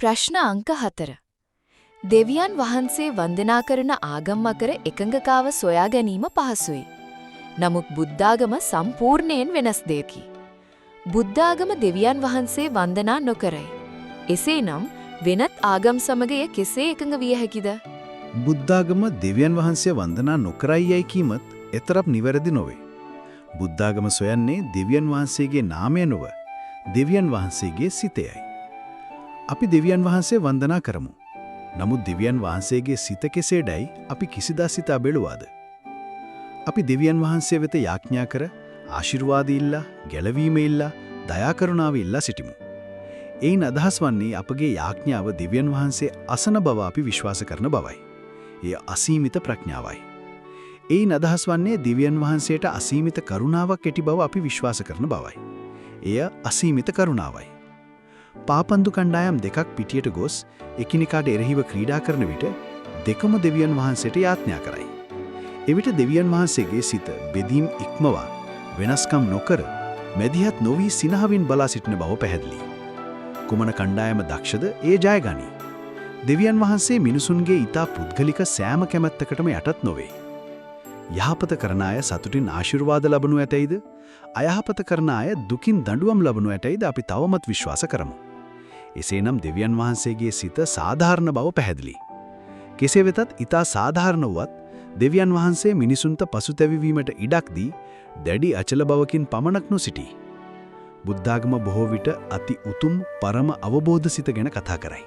ප්‍රශ්න අංක 4. දෙවියන් වහන්සේ වන්දනා කරන ආගම් අතර එකඟතාව සොයා ගැනීම පහසුයි. නමුත් බුද්ධාගම සම්පූර්ණයෙන් වෙනස් දෙයකි. බුද්ධාගම දෙවියන් වහන්සේ වන්දනා නොකරයි. එසේනම් වෙනත් ආගම් සමග එය කෙසේ එකඟ විය හැකිද? බුද්ධාගම දෙවියන් වහන්සේ වන්දනා නොකරයි යයි කීමත් එතරම් නිවැරදි නොවේ. බුද්ධාගම සොයන්නේ දෙවියන් වහන්සේගේ නාමය නොව දෙවියන් වහන්සේගේ සිතයයි. අපි දෙවියන් වහන්සේ වන්දනා කරමු. නමුත් දෙවියන් වහන්සේගේ සිත කෙසේදයි අපි කිසිදා සිතා බැලුවාද? අපි දෙවියන් වහන්සේ වෙත යාඥා කර ආශිර්වාද ඉල්ලා, ගැලවීම ඉල්ලා, දයා කරුණාව ඉල්ලා සිටිමු. ඒන් අදහස් වන්නේ අපගේ යාඥාව දෙවියන් වහන්සේ අසන බව අපි විශ්වාස කරන බවයි. එය අසීමිත ප්‍රඥාවයි. ඒන් අදහස් වන්නේ දෙවියන් වහන්සේට අසීමිත කරුණාවක් ඇති බව අපි විශ්වාස කරන බවයි. එය අසීමිත කරුණාවයි. පාපන්දු කණ්ඩායම් දෙකක් පිටියට ගොස් එකිනෙකාට එරෙහිව ක්‍රීඩා කරන විට දෙකම දෙවියන් වහන්සේට යාඥා කරයි. එවිට දෙවියන් වහන්සේගේ සිත බෙදීම් ඉක්මවා වෙනස්කම් නොකර මැදිහත් නොවි සිනහවින් බලා සිටින බව පැහැදිලියි. කුමන කණ්ඩායම දක්ෂද ඒ ජයගනී. දෙවියන් වහන්සේ මිනිසුන්ගේ ඊතා පුද්ගලික සෑම කැමැත්තකටම යටත් නොවේ. යහපත කරන අය සතුටින් ආශිර්වාද ලබනු ඇතැයිද? අයහපත කරන අය දුකින් දඬුවම් ලබනු ඇතැයිද අපි තවමත් විශ්වාස කරමු. එසේනම් දෙවියන් වහන්සේගේ සිත සාධාරණ බව පැහැදිලි. කෙසේ වෙතත් ඊතා සාධාරණ වුවත් දෙවියන් වහන්සේ මිනිසුන්ට පසුතැවිවීමට ඉඩක් දී දැඩි අචල බවකින් පමණක් නොසිටී. බුද්ධාගම බොහෝ විට අති උතුම් පරම අවබෝධ සිත ගැන කතා කරයි.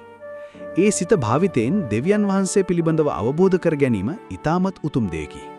ඒ සිත භාවිතයෙන් දෙවියන් වහන්සේ පිළිබඳව අවබෝධ කර ගැනීම ඊටමත් උතුම් දෙයකි.